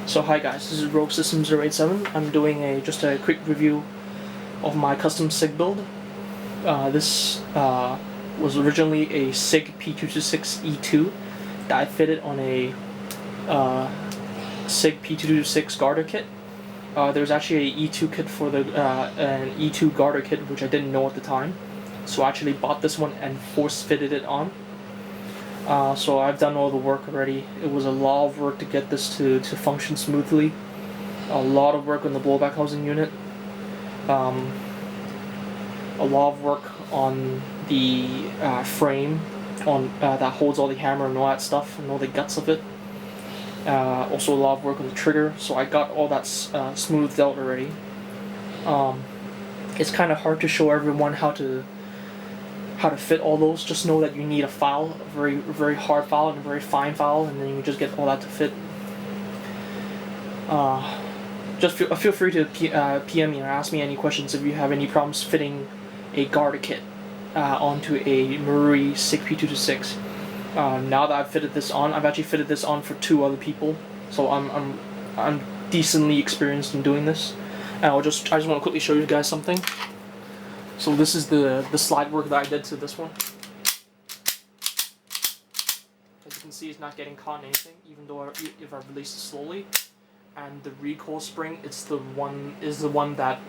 So hi guys, this is Rogue System 087. I'm doing just a quick review of my custom SIG build. This was originally a SIG P226 E2 that I fitted on a SIG P226 garter kit. There's actually an E2 kit for an E2 garter kit which I didn't know at the time, so I actually bought this one and force fitted it on. So I've done all the work already. It was a lot of work to get this to function smoothly. A lot of work on the blowback housing unit. A lot of work on the frame that holds all the hammer and all that stuff and all the guts of it. Also a lot of work on the trigger, so I got all that smoothed out already. It's kind of hard to show everyone how to fit all those. Just know that you need a file, a very hard file and a very fine file, and then you just get all that to fit. Just feel free to PM me or ask me any questions if you have any problems fitting a garter kit onto a Marui SIG P226. Now that I've fitted this on, I've actually fitted this on for 2 other people, so I'm decently experienced in doing this. And I just want to quickly show you guys something. So this is the slide work that I did to this one. As you can see, it's not getting caught in anything, even though if I release it slowly. And the recoil spring, is the one that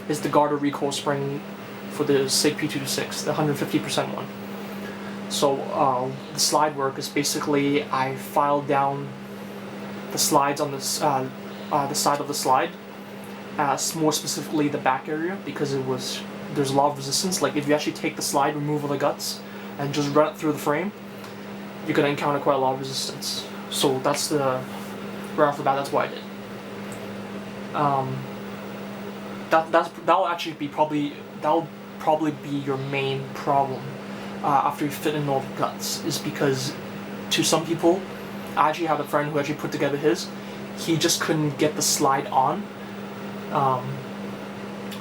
is the garter recoil spring for the SIG P226, the 150% one. So the slide work is basically I filed down the slides on the side of the slide. More specifically the back area, because there's a lot of resistance. Like if you actually take the slide, remove all the guts, and just run it through the frame, you're gonna encounter quite a lot of resistance. So that's right off the bat, that's what I did. That'll probably be your main problem after you fit in all the guts, is because to some people, I actually had a friend who actually put together his. He just couldn't get the slide on.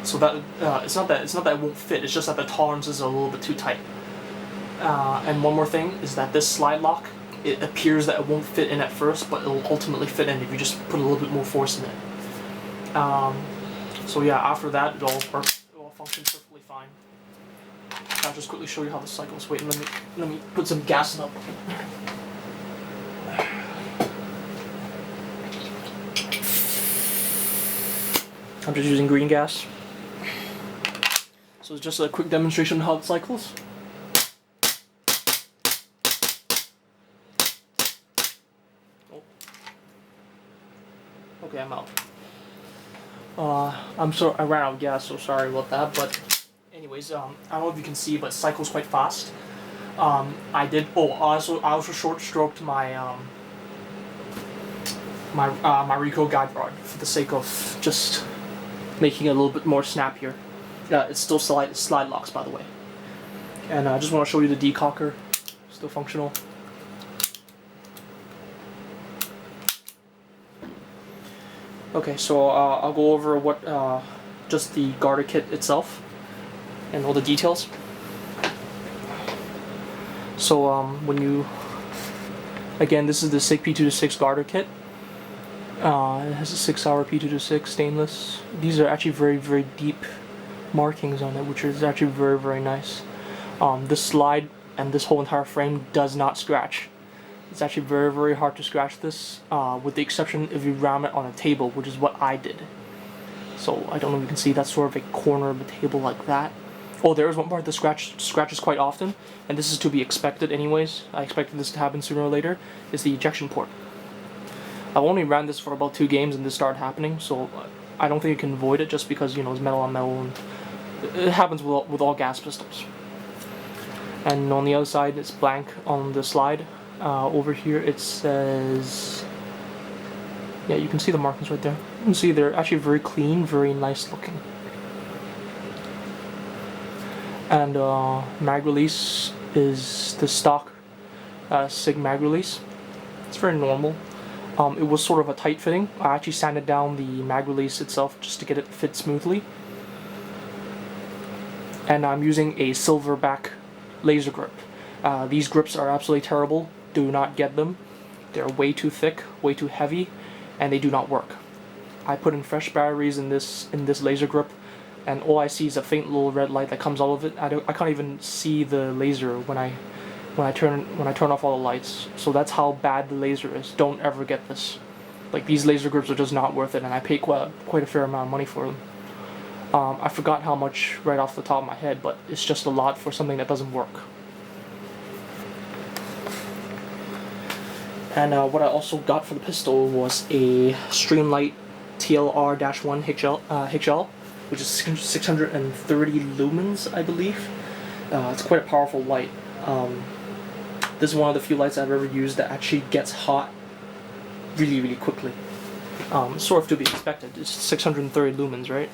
So that it's not that it won't fit. It's just that the tolerances are a little bit too tight. And one more thing is that this slide lock, it appears that it won't fit in at first, but it will ultimately fit in if you just put a little bit more force in it. So yeah, after that it all works. It all functions perfectly fine. I'll just quickly show you how the cycles. Wait, let me put some gas up. I'm just using green gas. So it's just a quick demonstration of how it cycles. Oh. Okay, I'm out. I ran out of gas, so sorry about that. But anyways, I don't know if you can see, but it cycles quite fast. I also short stroked my my recoil guide rod for the sake of just making it a little bit more snappier. It's still slide locks, by the way. And I just want to show you the decocker, still functional. Okay, so I'll go over what just the garter kit itself and all the details. So again, this is the SIG P226 garter kit. It has a 6-hour P226 stainless. These are actually very deep markings on it, which is actually very nice. This slide and this whole entire frame does not scratch. It's actually very hard to scratch this, with the exception if you ram it on a table, which is what I did. So I don't know if you can see, that's sort of a corner of the table like that. Oh, there is one part that scratches quite often, and this is to be expected anyways. I expected this to happen sooner or later. Is the ejection port. I've only ran this for about 2 games and this started happening, so I don't think you can avoid it just because, you know, it's metal on metal, and it happens with all gas pistols. And on the other side, it's blank on the slide. Over here it says, yeah, you can see the markings right there. You can see they're actually very clean, very nice looking. And mag release is the stock SIG mag release. It's very normal. It was sort of a tight fitting. I actually sanded down the mag release itself just to get it to fit smoothly. And I'm using a Silverback laser grip. These grips are absolutely terrible. Do not get them. They're way too thick, way too heavy, and they do not work. I put in fresh batteries in this laser grip, and all I see is a faint little red light that comes out of it. I can't even see the laser when I turn off all the lights. So that's how bad the laser is. Don't ever get this. Like, these laser grips are just not worth it, and I paid quite a fair amount of money for them. I forgot how much right off the top of my head, but it's just a lot for something that doesn't work. And what I also got for the pistol was a Streamlight Tlr-1 HL, which is 630 lumens, I believe. It's quite a powerful light. This is one of the few lights I've ever used that actually gets hot really, really quickly. Sort of to be expected. It's 630 lumens, right?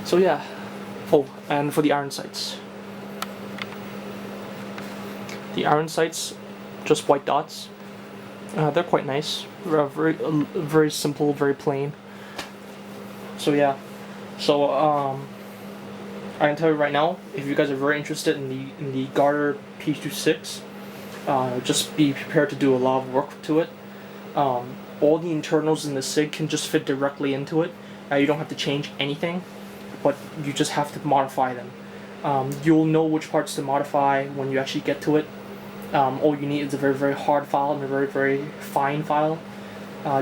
So yeah. Oh, and for the iron sights. The iron sights, just white dots. They're quite nice. They're very simple, very plain. So yeah. So I can tell you right now, if you guys are very interested in the Garter P226, just be prepared to do a lot of work to it. All the internals in the SIG can just fit directly into it. You don't have to change anything, but you just have to modify them. You'll know which parts to modify when you actually get to it. All you need is a very, very hard file and a very, very fine file.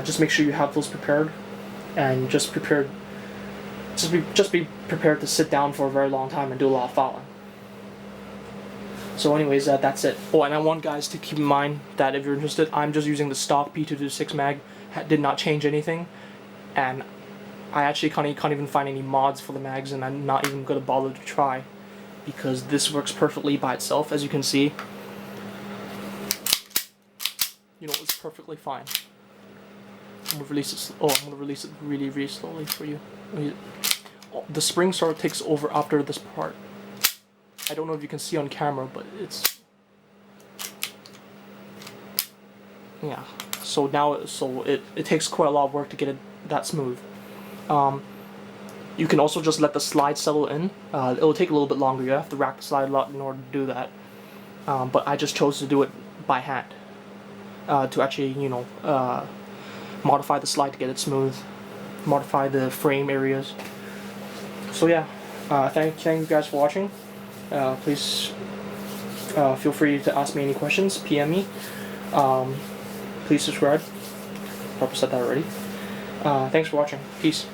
Just make sure you have those prepared, and just be prepared to sit down for a very long time and do a lot of filing. So anyways, that's it. Oh, and I want guys to keep in mind that if you're interested, I'm just using the stock P226 mag. Did not change anything, and I actually can't even find any mods for the mags, and I'm not even going to bother to try, because this works perfectly by itself, as you can see. You know, it's perfectly fine. I'm gonna release it. Oh, I'm gonna release it really, really slowly for you. Oh, the spring sort of takes over after this part. I don't know if you can see on camera, but it's, yeah. So now, it takes quite a lot of work to get it that smooth. You can also just let the slide settle in. It'll take a little bit longer. You have to rack the slide a lot in order to do that. But I just chose to do it by hand. To actually, you know, modify the slide to get it smooth, modify the frame areas. So yeah, thank you guys for watching. Please feel free to ask me any questions, PM me. Please subscribe. Probably said that already. Thanks for watching. Peace.